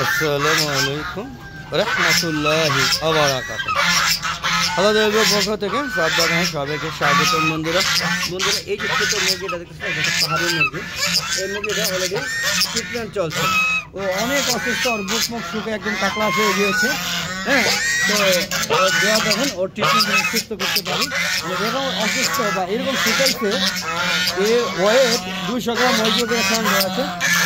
আসসালামু আলাইকুম রাহমাতুল্লাহি ওয়া বারাকাতুহু। আলাদার পক্ষ থেকে সাত বাগানে সবাইকে স্বাগতম। বন্ধুরা এই যে ছোটো মুরগিটা দেখতেছেন, এটা পাহাড়ি মুরগি। এই মুরগিটা অলরেডি ট্রিটমেন্ট চলছে। ও অনেক অসুস্থ, ওর বুক মুখ শুকে একদম টাকলা হয়ে গিয়েছে। হ্যাঁ, তো দেওয়া দেখুন ওর ট্রিটমেন্ট সুস্থ করতে পারি। এরকম অসুস্থ বা এরকম শুকাইছে, এর ওয়েট 200 গ্রাম ওজন আছে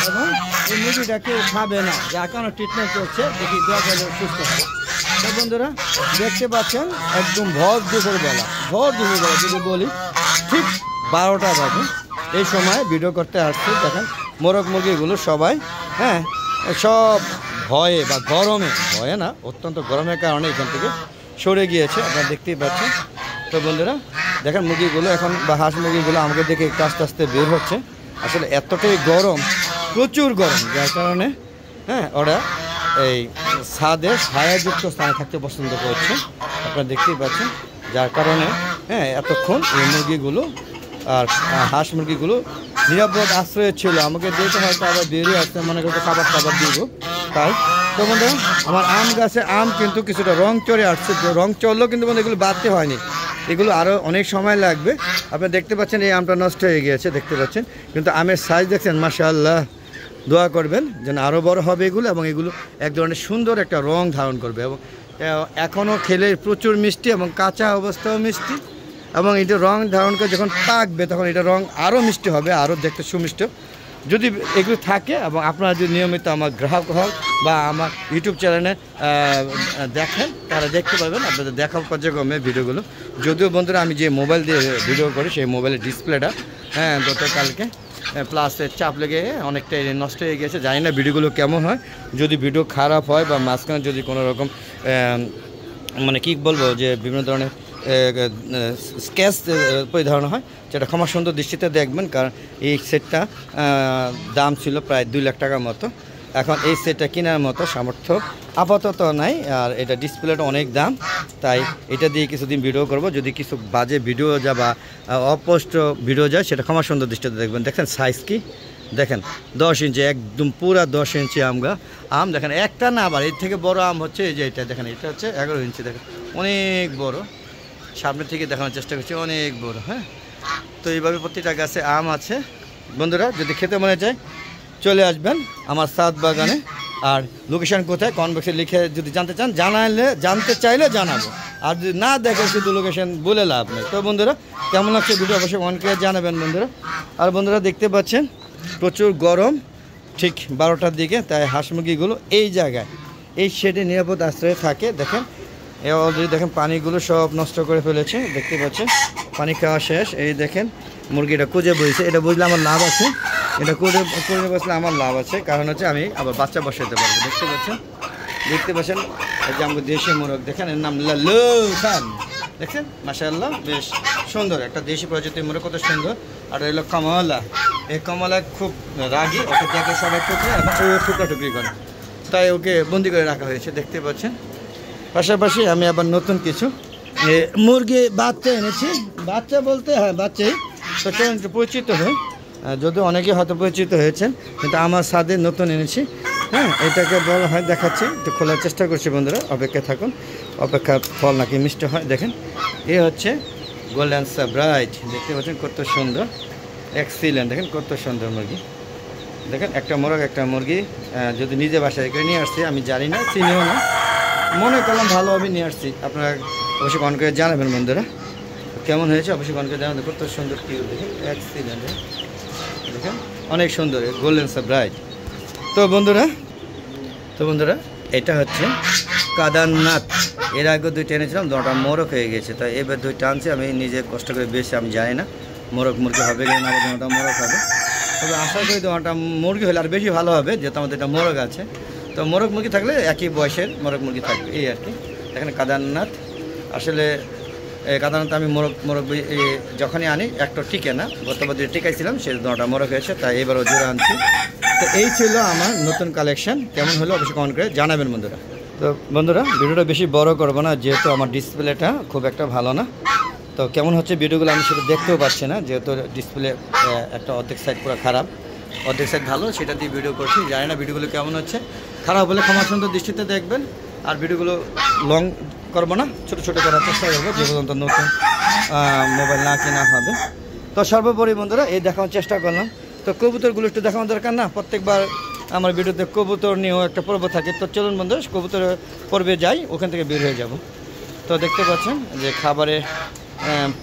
এবং এই মুরগিটা কেউ খাবে না, যার কারণে ট্রিটমেন্ট করছে। দেখি দেওয়া গেলে সুস্থ হয়। তো বন্ধুরা দেখতে পাচ্ছেন একদম ভর দুপুরবেলা যদি বলি ঠিক 12টা বাজে এই সময় ভিডিও করতে আসছে। দেখেন মোরগ মুরগিগুলো সবাই সব ভয়ে বা ভয়ে না, অত্যন্ত গরমের কারণে এখান থেকে সরে গিয়েছে, আপনারা দেখতেই পাচ্ছেন। তো বন্ধুরা দেখেন মুরগিগুলো এখন বা হাঁস মুরগিগুলো আমাকে দেখে একটু আস্তে আস্তে বের হচ্ছে। আসলে এতটাই গরম, প্রচুর গরম, যার কারণে ওরা এই ছায়াযুক্ত স্থানে থাকতে পছন্দ করছে, আপনারা দেখতেই পাচ্ছেন। যার কারণে এতক্ষণ এই মুরগিগুলো আর হাঁস মুরগিগুলো নিরাপদ আশ্রয় ছিল। আমাকে দেখতে হয়তো আবার বেরিয়ে আসতে মনে করতে খাবার দিব তাই। তো বন্ধু আমার আম গাছে আম কিন্তু কিছুটা রং চড়ে আসছে, রং চড়লেও কিন্তু বন্ধু এগুলো বাড়তে হয়নি, এগুলো আরও অনেক সময় লাগবে। আপনি দেখতে পাচ্ছেন এই আমটা নষ্ট হয়ে গিয়েছে, দেখতে পাচ্ছেন, কিন্তু আমের সাইজ দেখছেন মাশাআল্লাহ। দোয়া করবেন যেন আরও বড় হবে এগুলো এবং এগুলো এক ধরনের সুন্দর একটা রং ধারণ করবে এবং এখনও খেলে প্রচুর মিষ্টি এবং কাঁচা অবস্থাও মিষ্টি, এবং এটা রং ধারণ করে যখন পাকবে তখন এটা রং আরও মিষ্টি হবে, আরও দেখতে সুমিষ্ট যদি এগুলো থাকে। এবং আপনারা যদি নিয়মিত আমার গ্রাহক হন বা আমার ইউটিউব চ্যানেলে দেখেন, তারা দেখতে পাবেন আপনাদের দেখা পর্যায়ক্রমে ভিডিওগুলো। যদিও বন্ধুরা আমি যে মোবাইল দিয়ে ভিডিও করি সেই মোবাইলের ডিসপ্লেটা গতকালকে প্লাসের চাপ লেগে অনেকটাই নষ্ট হয়ে গেছে। জানি না ভিডিওগুলো কেমন হয়, যদি ভিডিও খারাপ হয় বা মাঝখানে যদি কোনো রকম মানে কি বলবো যে বিভিন্ন ধরনের স্কেচ পরিধান হয়, যেটা ক্ষমা সুন্দর দৃষ্টিতে দেখবেন। কারণ এই সেটটা দাম ছিল প্রায় 2 লাখ টাকার মতো। এখন এই সেটটা কেনার মতো সামর্থ্য আপাতত নাই, আর এটা ডিসপ্লেটা অনেক দাম, তাই এটা দিয়ে কিছুদিন ভিডিও করব। যদি কিছু বাজে ভিডিও যা বা অস্পষ্ট ভিডিও যায় সেটা ক্ষমা সুন্দর দৃষ্টিতে দেখবেন। দেখেন সাইজ কি, দেখেন 10 ইঞ্চি, একদম পুরা 10 ইঞ্চি আম দেখেন। একটা না, আবার এর থেকে বড় আম হচ্ছে এই যে এটা দেখেন, এটা হচ্ছে 11 ইঞ্চি, দেখেন অনেক বড়। সামনে থেকে দেখানোর চেষ্টা করছি, অনেক বড়। তো এইভাবে প্রতিটা গাছে আম আছে। বন্ধুরা যদি খেতে মনে চায় চলে আসবেন আমার সাত বাগানে। আর লোকেশান কোথায় কমেন্ট বক্সে লিখে যদি জানতে চাইলে জানাবো, আর যদি না দেখে শুধু লোকেশান বলে লাভ নেই। তো বন্ধুরা কেমন লাগছে ভিডিও অবশ্যই কমেন্ট করে জানাবেন বন্ধুরা। আর বন্ধুরা দেখতে পাচ্ছেন প্রচুর গরম, ঠিক 12টার দিকে, তাই হাঁস মুরগিগুলো এই জায়গায় এই শেডে নিরাপদ আশ্রয়ে থাকে। দেখেন অলরেডি দেখেন পানিগুলো সব নষ্ট করে ফেলেছে, দেখতে পাচ্ছেন পানি খাওয়া শেষ। এই দেখেন মুরগিটা খুঁজে বসেছে, এটা বুঝলে আমার লাভ আছে, এটা খুঁজে বসলে আমার লাভ আছে, কারণ হচ্ছে আমি আবার বাচ্চা বসাতে পারবো। দেখতে পাচ্ছেন এই যে আমাদের দেশি মোরগ, দেখেন এর নাম লালু খান, দেখছেন মাশাআল্লাহ, বেশ সুন্দর একটা দেশি প্রজাতির মোরগ, কত সুন্দর। আর এলো কমলা, এই কমলা খুব রাগী, ওকে দেখে সবাই টুকরে এবং ও টুকরি করে, তাই ওকে বন্দি করে রাখা হয়েছে, দেখতে পাচ্ছেন। পাশাপাশি আমি আবার নতুন কিছু মুরগি বাচ্চা এনেছি, বাচ্চা বলতে বাচ্চাই তো একটু পরিচিত হই, যদিও অনেকে হয়তো পরিচিত হয়েছেন, কিন্তু আমার সাথে নতুন এনেছি। এটাকে বলা হয়, দেখাচ্ছি, একটু খোলার চেষ্টা করছি বন্ধুরা, অপেক্ষায় থাকুন, অপেক্ষার ফল নাকি মিষ্টি হয়। দেখেন এ হচ্ছে গোল্ডেন সাব্রাইট, দেখতে পাচ্ছেন কত সুন্দর, এক্সিলেন্ট, দেখেন কত সুন্দর মুরগি। দেখেন একটা মুরগি যদি নিজে বাসায় করে নিয়ে আসছি, আমি জানি না, চিনিও না, মনে করলাম ভালোভাবে নিয়ে আসছি। আপনারা অবশ্যই কমেন্ট করে জানাবেন বন্ধুরা কেমন হয়েছে, অবশ্যই কমেন্ট করে জানাবেন। কত সুন্দর কিউ, দেখেন এক্সিলেন্ট, দেখেন অনেক সুন্দর গোল্ডেন সাব্রাইট। তো বন্ধুরা এটা হচ্ছে কাদারনাথ, এর আগে 2টা এনেছিলাম, 2টা মোরগ হয়ে গেছে, তাই এবার 2টা আনছি। আমি নিজে কষ্ট করে বেশি, আমি জানি না মোরগ মুরগি হবে কি না, 2টা মোরগ হবে, তবে আশা করি 2টা মুরগি হলে আর বেশি ভালো হবে, যেহেতু আমাদের এটা মোরগ আছে। তো মোরগ মুরগি থাকলে একই বয়সের মোরগ মুরগি থাকবে, এই আর কি। দেখেন কাদারনাথ, আসলে কাদারনাথ আমি মোরগ যখনই আনি একটা টিকে না, গতবার যে টিকাইছিলাম সে 2টা মোরগ হয়েছে, তাই এবারও জোড়া আনছি। তো এই ছিল আমার নতুন কালেকশন, কেমন হলো অবশ্যই কমেন্ট করে জানাবেন বন্ধুরা। তো বন্ধুরা ভিডিওটা বেশি বড় করবো না, যেহেতু আমার ডিসপ্লেটা খুব একটা ভালো না, তো কেমন হচ্ছে ভিডিওগুলো আমি সেটা দেখতেও পাচ্ছি না, যেহেতু ডিসপ্লে একটা অর্ধেক সাইড পুরো খারাপ, অর্ধেক সাইড ভালো, সেটা দিয়ে ভিডিও করছি। জানি না ভিডিওগুলো কেমন হচ্ছে, খারাপ হলে ক্ষমা সুন্দর দৃষ্টিতে দেখবেন। আর ভিডিওগুলো লং করবো না, ছোটো ছোটো করার চেষ্টা করবো যে পর্যন্ত নতুন মোবাইল না কেনা হবে। তো সর্বোপরি বন্ধুরা এই দেখানোর চেষ্টা করলাম। তো কবুতরগুলো একটু দেখানো দরকার না, প্রত্যেকবার আমার ভিডিওতে কবুতর নিয়েও একটা পর্ব থাকে। তো চলুন বন্ধুরা কবুতর পর্বে যাই, ওখান থেকে বের হয়ে যাব। তো দেখতে পাচ্ছেন যে খাবারের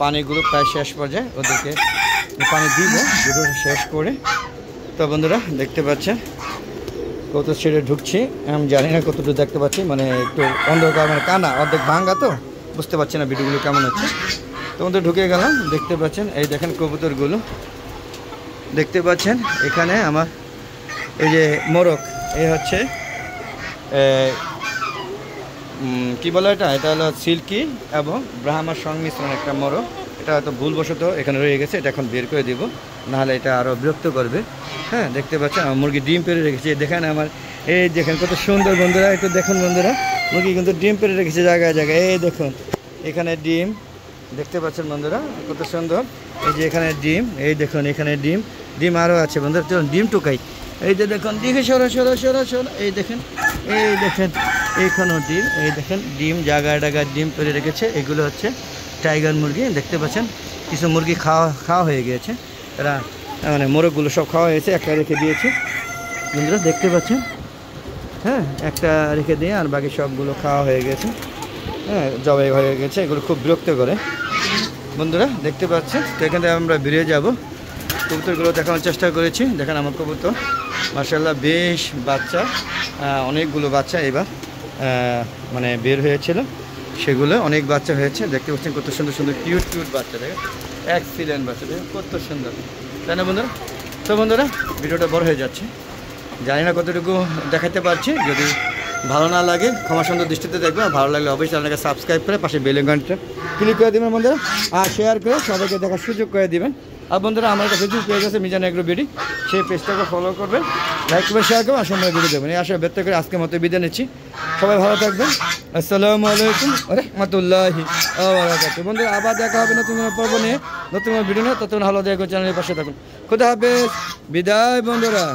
পানিগুলো প্রায় শেষ পর্যায়ে, ওদেরকে পানি দিব ভিডিওটা শেষ করে। তো বন্ধুরা দেখতে পাচ্ছেন কবুতর ছেড়ে ঢুকছি, আমি জানি না কতটুকু দেখতে পাচ্ছি, মানে একটু অন্ধকার, মানে কানা অর্ধেক ভাঙ্গা, তো বুঝতে পারছি না ভিডিওগুলো কেমন হচ্ছে। তো বন্ধু ঢুকে গেলাম, দেখতে পাচ্ছেন এই দেখেন কবুতরগুলো দেখতে পাচ্ছেন। এখানে আমার এই যে মোরগ, এই হচ্ছে কি বলে এটা হলো সিল্কি এবং ব্রাহ্মার সংমিশ্রণ একটা মোরগ। এটা হয়তো ভুলবশত এখানে রয়ে গেছে, এটা এখন বের করে দিব, নাহলে এটা আরও বিরক্ত করবে। হ্যাঁ দেখতে পাচ্ছেন আমার মুরগি ডিম পেড়ে রেখেছে, দেখেন আমার এই দেখেন কত সুন্দর বন্ধুরা, একটু দেখুন বন্ধুরা, মুরগি কিন্তু ডিম পেড়ে রেখেছে জায়গায় জায়গায়। এই দেখুন এখানে ডিম দেখতে পাচ্ছেন বন্ধুরা কত সুন্দর, এই যে এখানে ডিম, এই দেখুন এখানে ডিম, ডিম আরও আছে বন্ধুরা। চলুন ডিম টুকাই, এই যে দেখুন দেখে সরো, এই দেখেন এইখানেও ডিম, এই দেখেন ডিম জায়গায় জায়গায় ডিম পেড়ে রেখেছে। এগুলো হচ্ছে টাইগার মুরগি, দেখতে পাচ্ছেন কিছু মুরগি খাওয়া হয়ে গিয়েছে, এরা মানে মোরগগুলো সব খাওয়া হয়েছে, একটা রেখে দিয়েছে বন্ধুরা দেখতে পাচ্ছেন। হ্যাঁ একটা রেখে দিয়ে আর বাকি সবগুলো খাওয়া হয়ে গেছে, হ্যাঁ জবাই হয়ে গেছে। এগুলো খুব বিরক্ত করে বন্ধুরা দেখতে পাচ্ছেন। তো এখান থেকে আমরা বেরিয়ে যাব, কবুতরগুলো দেখানোর চেষ্টা করেছি। দেখেন আমার কবুতর মাশাআল্লাহ বেশ বাচ্চা, অনেকগুলো বাচ্চা এবার মানে বের হয়েছিল, সেগুলো অনেক বাচ্চা হয়েছে। দেখতে পাচ্ছেন কত সুন্দর সুন্দর কিউট বাচ্চা, দেখেন এক্সিলেন্ট বাচ্চা, দেখেন কত সুন্দর, তাই না বন্ধুরা? তো বন্ধুরা ভিডিওটা বড় হয়ে যাচ্ছে, জানি না কতটুকু দেখাতে পারছি। যদি ভালো না লাগে ক্ষমা সুন্দর দৃষ্টিতে দেখবেন, ভালো লাগলে অবশ্যই চ্যানেলকে সাবস্ক্রাইব করে পাশে বেল আইকনটা ক্লিক করে দেবেন বন্ধুরা, আর শেয়ার করে সবাইকে দেখার সুযোগ করে দিবেন। আর বন্ধুরা আমার একটা ফেসবুক পেজ আছে মিজান এগ্রো বিডি, সেই পেজটাকে ফলো করবেন, লাইক করবেন, শেয়ার করবেন, আর সময় ভিডিও দেবেন। এই আশা ব্যক্ত করে আজকের মতো বিদায় নিচ্ছি, সবাই ভালো থাকবেন। আসসালামু আলাইকুম ওয়া রাহমাতুল্লাহি ওয়া বারাকাতুহু। বন্ধুরা আবার দেখা হবে নতুন পর্ব নিয়ে, নতুন ভিডিও নিয়ে। ততক্ষণ ভালো দেখো, চ্যানেলের পাশে থাকুন। খোদা হাফেজ, বিদায় বন্ধুরা।